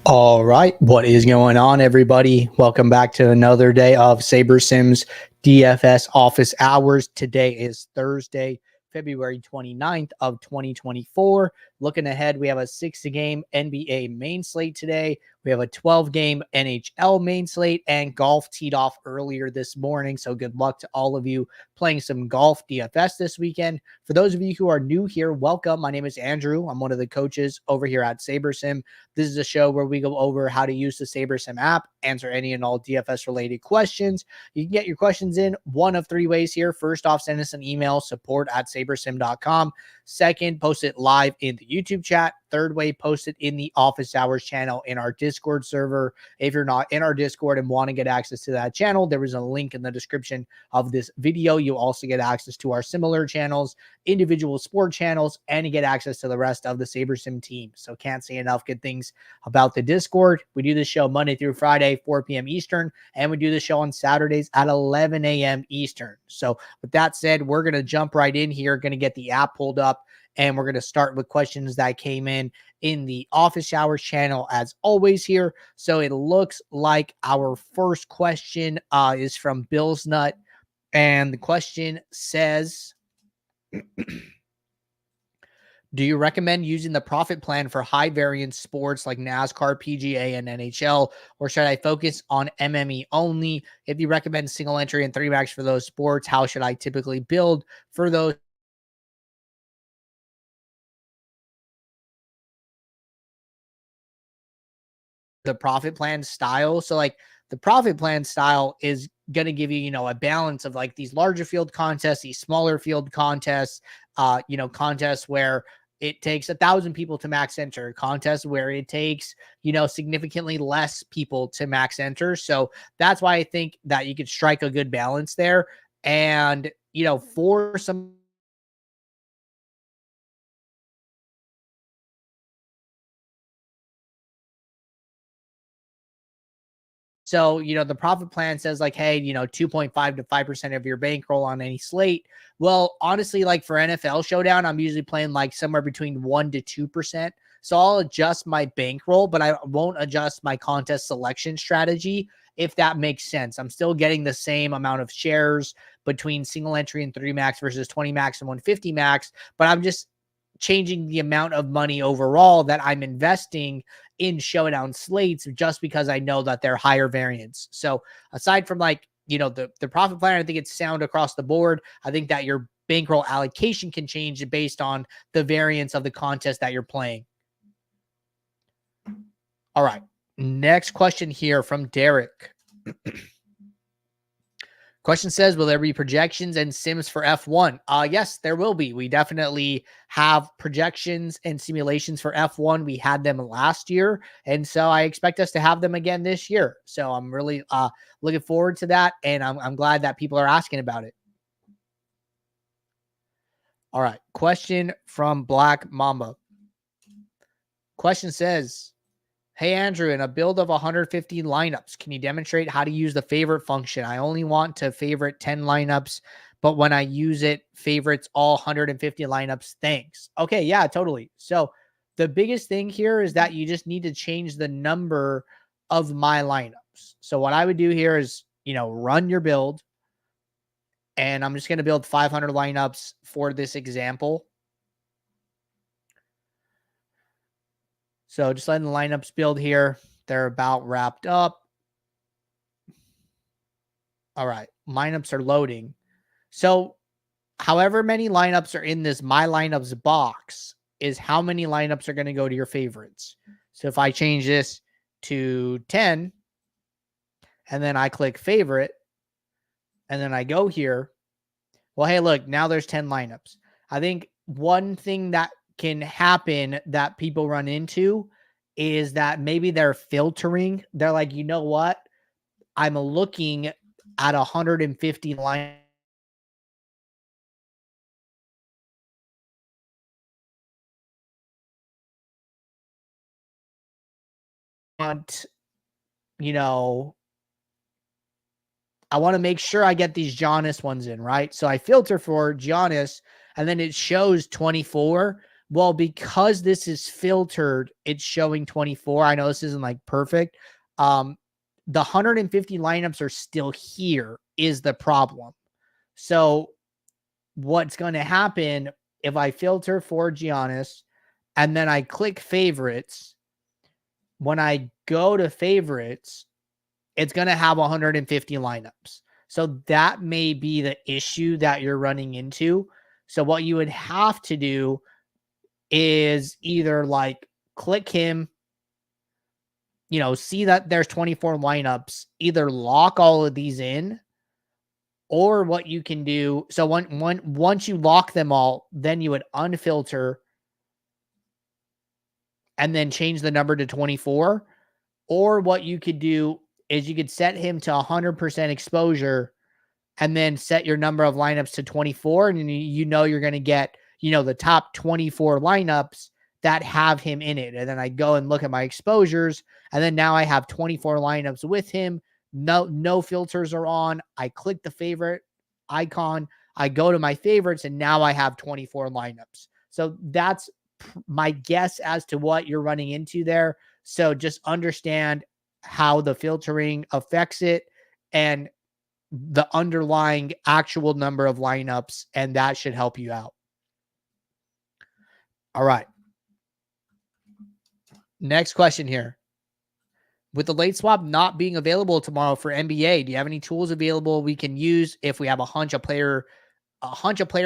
All right, what is going on, everybody? Welcome back to another day of SaberSim's DFS office hours. Today is Thursday, February 29th of 2024. Looking ahead, we have a 6-game NBA main slate today. We have a 12-game NHL main slate, and golf teed off earlier this morning. So good luck to all of you playing some golf DFS this weekend. For those of you who are new here, welcome. My name is Andrew. I'm one of the coaches over here at SaberSim. This is a show where we go over how to use the SaberSim app, answer any and all DFS related questions. You can get your questions in one of three ways here. First off, send us an email, support@sabersim.com. Second, post it live in the YouTube chat. Third way, post it in the office hours channel in our Discord server. If you're not in our Discord and want to get access to that channel, there is a link in the description of this video. You'll also get access to our similar channels, individual sport channels, and you get access to the rest of the SaberSim team. So can't say enough good things about the Discord. We do this show Monday through Friday, 4 p.m. Eastern, and we do the show on Saturdays at 11 a.m. Eastern. So with that said, we're going to jump right in here, going to get the app pulled up, and we're going to start with questions that came in the office hours channel as always here. So it looks like our first question is from Bill's Nut, and the question says, do you recommend using the profit plan for high variance sports like NASCAR, PGA, and NHL, or should I focus on MME only? If you recommend single entry and 3-max for those sports, how should I typically build for those? The profit plan style. So like the profit plan style is going to give you, a balance of like these larger field contests, these smaller field contests, contests where it takes 1,000 people to max enter, contests where it takes, significantly less people to max enter. So that's why I think that you could strike a good balance there. And, for some, so, the profit plan says like, hey, 2.5 to 5% of your bankroll on any slate. Well, honestly, like for NFL Showdown, I'm usually playing like somewhere between 1 to 2%. So I'll adjust my bankroll, but I won't adjust my contest selection strategy, if that makes sense. I'm still getting the same amount of shares between single entry and 3-max versus 20-max and 150-max, but I'm just changing the amount of money overall that I'm investing in showdown slates just because I know that they're higher variance. So aside from like, the profit plan, I think it's sound across the board. I think that your bankroll allocation can change based on the variance of the contest that you're playing. All right. Next question here from Derek. Question says, will there be projections and sims for F1? Yes, there will be. We definitely have projections and simulations for F1. We had them last year, and so I expect us to have them again this year. So I'm really looking forward to that, and I'm glad that people are asking about it. All right. Question from Black Mamba. Question says, hey, Andrew, in a build of 150 lineups, can you demonstrate how to use the favorite function? I only want to favorite 10 lineups, but when I use it, favorites all 150 lineups. Thanks. Okay, yeah, totally. So the biggest thing here is that you just need to change the number of my lineups. So what I would do here is, run your build, and I'm just going to build 500 lineups for this example. So just letting the lineups build here. They're about wrapped up. All right. Lineups are loading. So however many lineups are in this My Lineups box is how many lineups are going to go to your favorites. So if I change this to 10, and then I click favorite, and then I go here, well, hey, look, now there's 10 lineups. I think one thing that can happen that people run into is that maybe they're filtering. They're like, you know what? I'm looking at 150 lineups. I want to make sure I get these Giannis ones in, right? So I filter for Giannis, and then it shows 24, Well, because this is filtered, it's showing 24. I know this isn't like perfect. The 150 lineups are still here is the problem. So what's going to happen if I filter for Giannis and then I click favorites, when I go to favorites, it's going to have 150 lineups. So that may be the issue that you're running into. So what you would have to do is either like click him, see that there's 24 lineups, either lock all of these in, or what you can do. So once you lock them all, then you would unfilter and then change the number to 24. Or what you could do is you could set him to 100% exposure and then set your number of lineups to 24. And you're going to get, the top 24 lineups that have him in it. And then I go and look at my exposures. And then now I have 24 lineups with him. No filters are on. I click the favorite icon. I go to my favorites and now I have 24 lineups. So that's my guess as to what you're running into there. So just understand how the filtering affects it and the underlying actual number of lineups, and that should help you out. All right. Next question here. With the late swap not being available tomorrow for NBA, do you have any tools available we can use if we have a hunch a player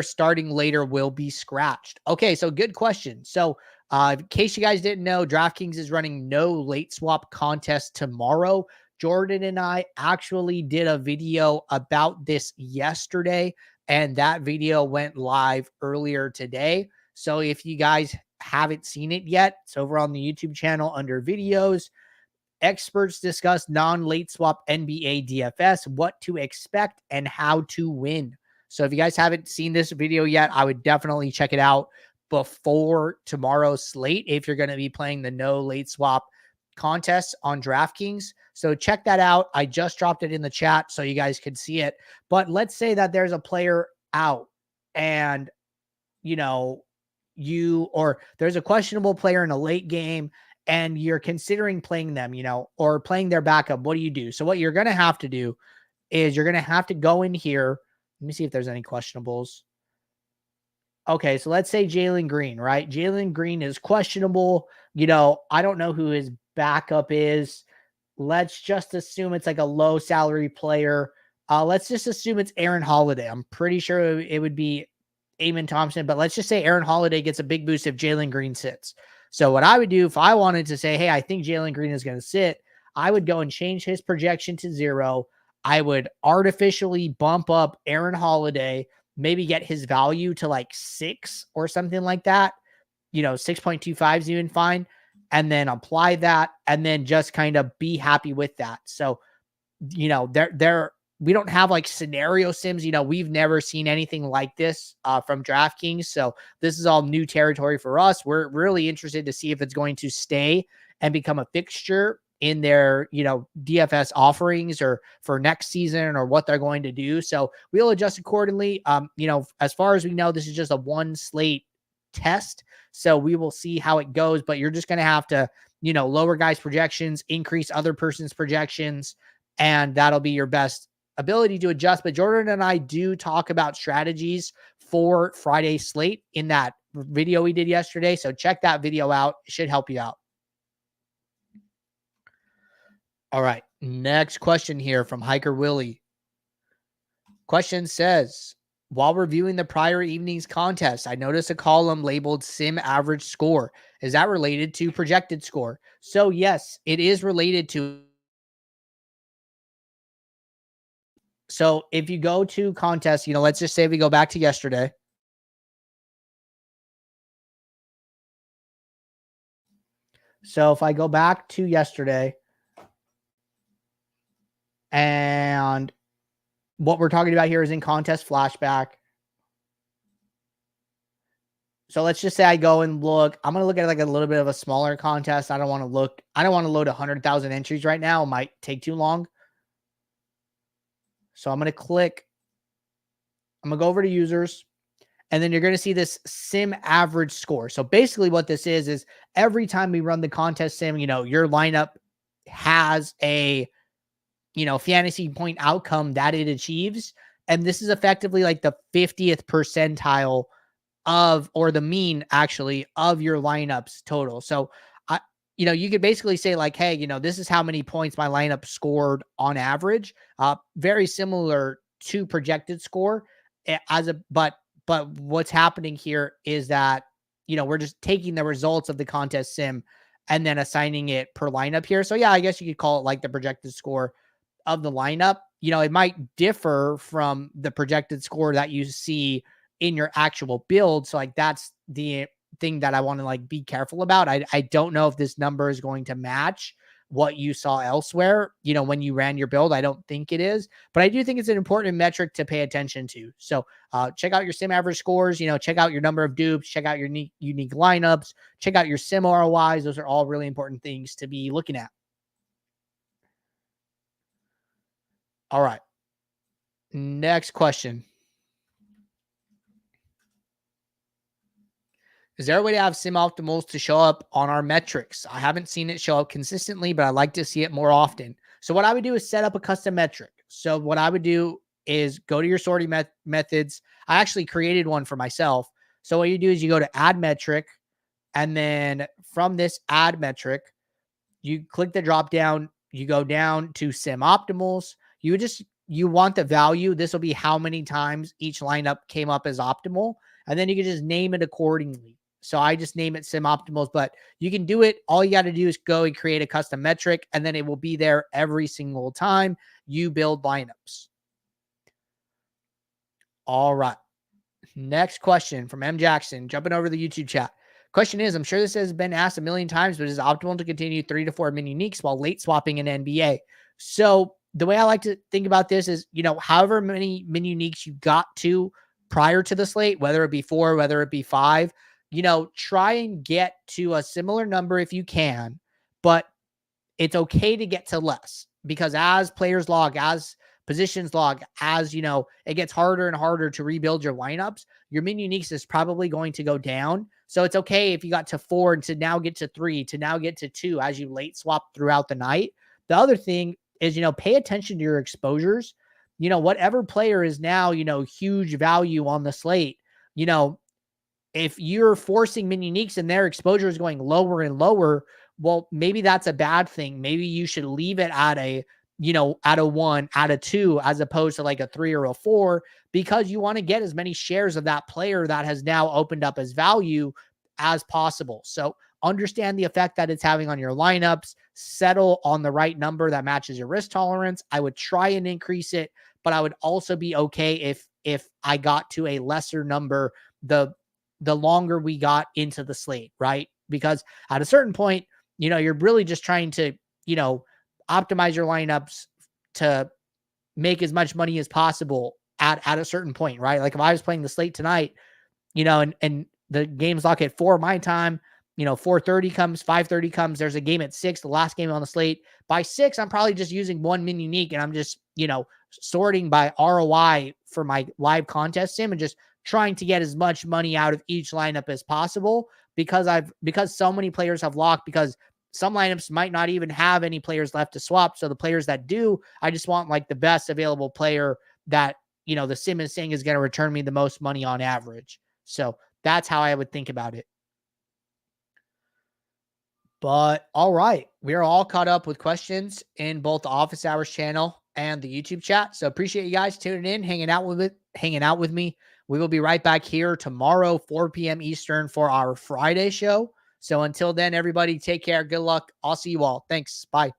starting later will be scratched? Okay, so good question. So in case you guys didn't know, DraftKings is running no late swap contest tomorrow. Jordan and I actually did a video about this yesterday, and that video went live earlier today. So if you guys haven't seen it yet, it's over on the YouTube channel under videos. Experts discuss non-late swap NBA DFS, what to expect, and how to win. So if you guys haven't seen this video yet, I would definitely check it out before tomorrow's slate if you're going to be playing the no late swap contest on DraftKings. So check that out. I just dropped it in the chat so you guys could see it. But let's say that there's a player out and, there's a questionable player in a late game and you're considering playing them, or playing their backup. What do you do? So what you're going to have to do is you're going to have to go in here. Let me see if there's any questionables. Okay, so let's say Jalen Green, right? Jalen Green is questionable. I don't know who his backup is. Let's just assume it's like a low salary player. Let's just assume it's Aaron Holiday. I'm pretty sure it would be Amen Thompson, but let's just say Aaron Holiday gets a big boost if Jalen Green sits. So what I would do if I wanted to say, hey, I think Jalen Green is going to sit, I would go and change his projection to 0. I would artificially bump up Aaron Holiday, maybe get his value to like 6 or something like that. 6.25 is even fine. And then apply that and then just kind of be happy with that. So, we don't have like scenario sims. We've never seen anything like this from DraftKings. So this is all new territory for us. We're really interested to see if it's going to stay and become a fixture in their, DFS offerings or for next season or what they're going to do. So we'll adjust accordingly. As far as we know, this is just a one slate test. So we will see how it goes, but you're just going to have to, lower guys' projections, increase other person's projections, and that'll be your best ability to adjust. But Jordan and I do talk about strategies for Friday slate in that video we did yesterday. So check that video out. It should help you out. All right. Next question here from Hiker Willie. Question says, while reviewing the prior evening's contest, I noticed a column labeled sim average score. Is that related to projected score? So yes, it is related to. So if you go to contest, let's just say we go back to yesterday. So if I go back to yesterday and what we're talking about here is in contest flashback. So let's just say I go and look. I'm going to look at like a little bit of a smaller contest. I don't want to load 100,000 entries right now. It might take too long. So I'm going to go over to users And then you're going to see this sim average score. So basically what this is every time we run the contest sim, your lineup has a, fantasy point outcome that it achieves. And this is effectively like the 50th percentile or the mean actually of your lineups total. So you could basically say like, hey, this is how many points my lineup scored on average. Very similar to projected score but what's happening here is that, we're just taking the results of the contest sim and then assigning it per lineup here. So yeah, I guess you could call it like the projected score of the lineup. It might differ from the projected score that you see in your actual build. So like that's the thing that I want to like be careful about. I don't know if this number is going to match what you saw elsewhere, when you ran your build. I don't think it is, but I do think it's an important metric to pay attention to. So check out your sim average scores, check out your number of dupes, check out your unique lineups, check out your sim ROIs. Those are all really important things to be looking at. All right. Next question. Is there a way to have sim optimals to show up on our metrics? I haven't seen it show up consistently, but I'd like to see it more often. So what I would do is set up a custom metric. So what I would do is go to your sorting methods. I actually created one for myself. So what you do is you go to add metric, and then from this add metric, you click the drop down, you go down to sim optimals. You want the value. This will be how many times each lineup came up as optimal. And then you can just name it accordingly. So I just name it sim optimals, but you can do it. All you got to do is go and create a custom metric, and then it will be there every single time you build lineups. All right. Next question from M. Jackson, jumping over the YouTube chat. Question is, I'm sure this has been asked a million times, but is it optimal to continue 3 to 4 mini uniques while late swapping in NBA? So the way I like to think about this is, however many mini uniques you got to prior to the slate, whether it be 4, whether it be 5, try and get to a similar number if you can, but it's okay to get to less, because as players log, as positions log, as it gets harder and harder to rebuild your lineups, your min uniques is probably going to go down. So it's okay if you got to 4 and to now get to 3, to now get to 2 as you late swap throughout the night. The other thing is, pay attention to your exposures. Whatever player is now, huge value on the slate, if you're forcing min uniques and their exposure is going lower and lower, well, maybe that's a bad thing. Maybe you should leave it at a 1, at a 2, as opposed to like a 3 or a 4, because you want to get as many shares of that player that has now opened up as value as possible. So understand the effect that it's having on your lineups, settle on the right number that matches your risk tolerance. I would try and increase it, but I would also be okay if I got to a lesser number the longer we got into the slate, right? Because at a certain point, you're really just trying to, optimize your lineups to make as much money as possible at a certain point, right? Like if I was playing the slate tonight, and the game's lock at 4 my time, 4:30 comes, 5:30 comes, there's a game at 6, the last game on the slate. By 6, I'm probably just using 1 min unique, and I'm just, sorting by ROI for my live contest sim and just trying to get as much money out of each lineup as possible, because so many players have locked, because some lineups might not even have any players left to swap. So the players that do, I just want like the best available player that, the sim is saying is going to return me the most money on average. So that's how I would think about it. But all right, we are all caught up with questions in both the Office Hours channel and the YouTube chat. So appreciate you guys tuning in, hanging out with me. We will be right back here tomorrow, 4 p.m. Eastern, for our Friday show. So until then, everybody, take care. Good luck. I'll see you all. Thanks. Bye.